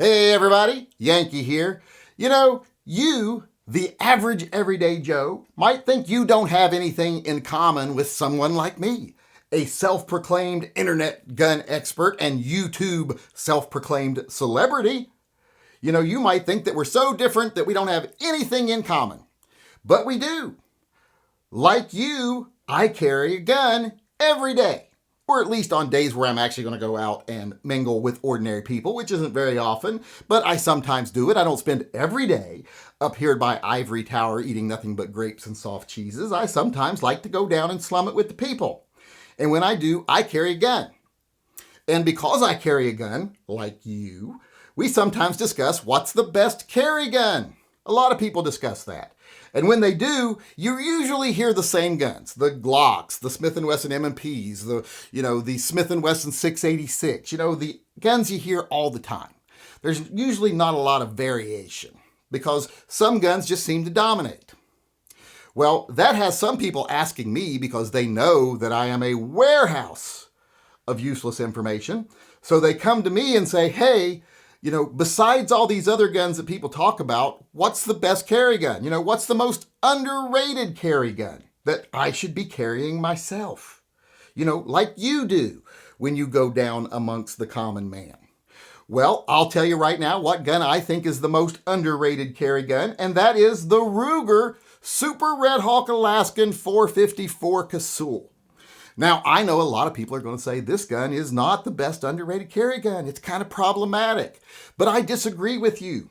Hey everybody, Yankee here. You, the average everyday Joe, might think you don't have anything in common with someone like me, a self-proclaimed internet gun expert and YouTube self-proclaimed celebrity. You might think that we're so different that we don't have anything in common. But we do. Like you, I carry a gun every day. Or at least on days where I'm actually going to go out and mingle with ordinary people, which isn't very often, but I sometimes do it. I don't spend every day up here at my ivory tower eating nothing but grapes and soft cheeses. I sometimes like to go down and slum it with the people. And when I do, I carry a gun. And because I carry a gun, like you, we sometimes discuss what's the best carry gun. A lot of people discuss that. And when they do, you usually hear the same guns. The Glocks, the Smith & Wesson M&Ps, the Smith & Wesson 686, the guns you hear all the time. There's usually not a lot of variation because some guns just seem to dominate. Well, that has some people asking me because they know that I am a warehouse of useless information. So they come to me and say, hey, besides all these other guns that people talk about, what's the best carry gun? What's the most underrated carry gun that I should be carrying myself? Like you do when you go down amongst the common man. Well, I'll tell you right now what gun I think is the most underrated carry gun, and that is the Ruger Super Red Hawk Alaskan 454 Casull. Now, I know a lot of people are going to say this gun is not the best underrated carry gun. It's kind of problematic, but I disagree with you.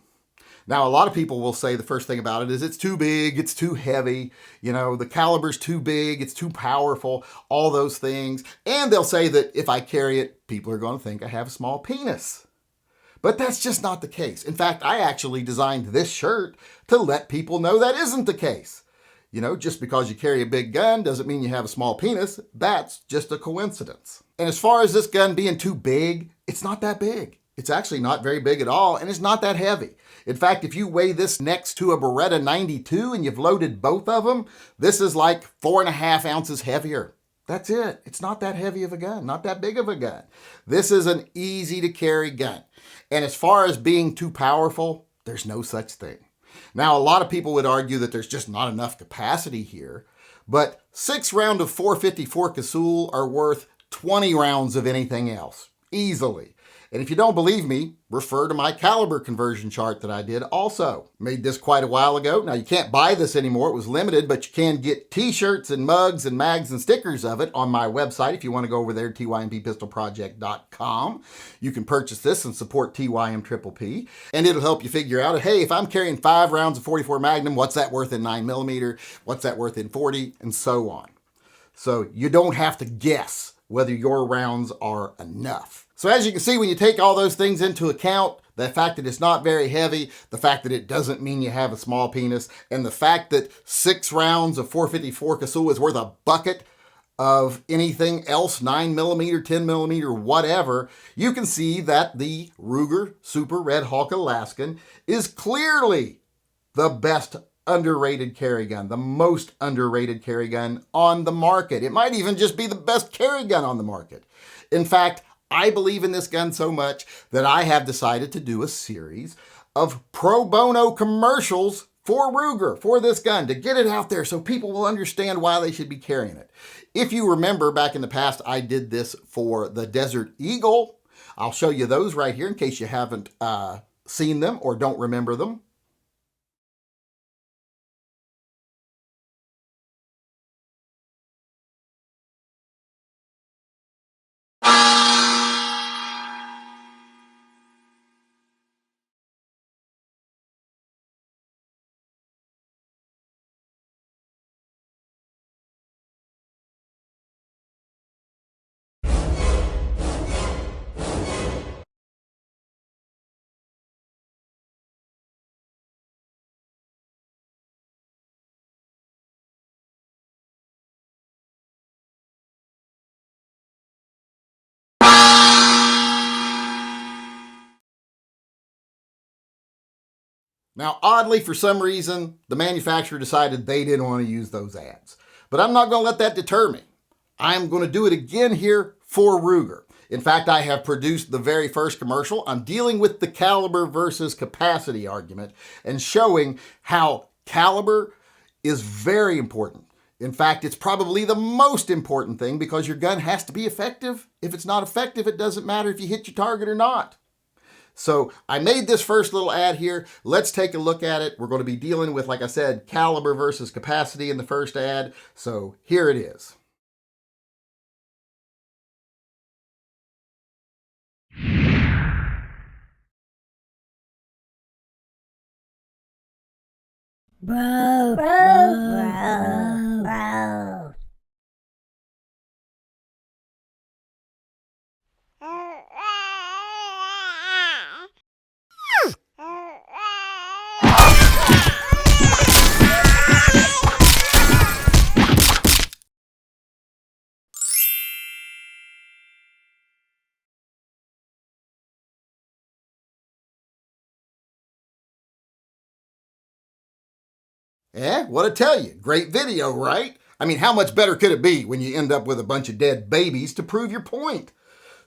Now, a lot of people will say the first thing about it is it's too big, it's too heavy, the caliber's too big, it's too powerful, all those things. And they'll say that if I carry it, people are going to think I have a small penis. But that's just not the case. In fact, I actually designed this shirt to let people know that isn't the case. Just because you carry a big gun doesn't mean you have a small penis. That's just a coincidence. And as far as this gun being too big, it's not that big. It's actually not very big at all, and it's not that heavy. In fact, if you weigh this next to a Beretta 92 and you've loaded both of them, this is like 4.5 ounces heavier. That's it. It's not that heavy of a gun, not that big of a gun. This is an easy to carry gun. And as far as being too powerful, there's no such thing. Now, a lot of people would argue that there's just not enough capacity here, but 6 rounds of 454 Casull are worth 20 rounds of anything else, easily. And if you don't believe me, refer to my caliber conversion chart that I did also. Made this quite a while ago. Now, you can't buy this anymore. It was limited, but you can get t-shirts and mugs and mags and stickers of it on my website. If you want to go over there, tympistolproject.com. You can purchase this and support TYMP. And it'll help you figure out, hey, if I'm carrying 5 rounds of 44 Magnum, what's that worth in 9mm? What's that worth in 40? And so on. So you don't have to guess whether your rounds are enough. So as you can see, when you take all those things into account, the fact that it's not very heavy, the fact that it doesn't mean you have a small penis, and the fact that 6 rounds of 454 Casull is worth a bucket of anything else, 9mm, 10mm, whatever, you can see that the Ruger Super Red Hawk Alaskan is clearly the best underrated carry gun, the most underrated carry gun on the market. It might even just be the best carry gun on the market. In fact, I believe in this gun so much that I have decided to do a series of pro bono commercials for Ruger, for this gun, to get it out there so people will understand why they should be carrying it. If you remember back in the past, I did this for the Desert Eagle. I'll show you those right here in case you haven't seen them or don't remember them. Now, oddly, for some reason, the manufacturer decided they didn't want to use those ads. But I'm not going to let that deter me. I'm going to do it again here for Ruger. In fact, I have produced the very first commercial. I'm dealing with the caliber versus capacity argument and showing how caliber is very important. In fact, it's probably the most important thing because your gun has to be effective. If it's not effective, it doesn't matter if you hit your target or not. So I made this first little ad here. Let's take a look at it. We're going to be dealing with, like I said, caliber versus capacity in the first ad. So here it is. Bro. What'd I tell you? Great video, right? I mean, how much better could it be when you end up with a bunch of dead babies to prove your point?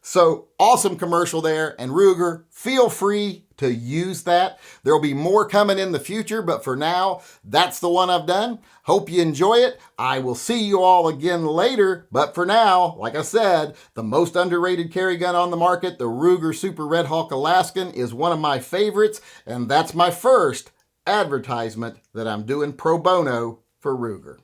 So awesome commercial there. And Ruger, feel free to use that. There'll be more coming in the future, but for now, that's the one I've done. Hope you enjoy it. I will see you all again later. But for now, like I said, the most underrated carry gun on the market, the Ruger Super Red Hawk Alaskan, is one of my favorites. And that's my first advertisement that I'm doing pro bono for Ruger.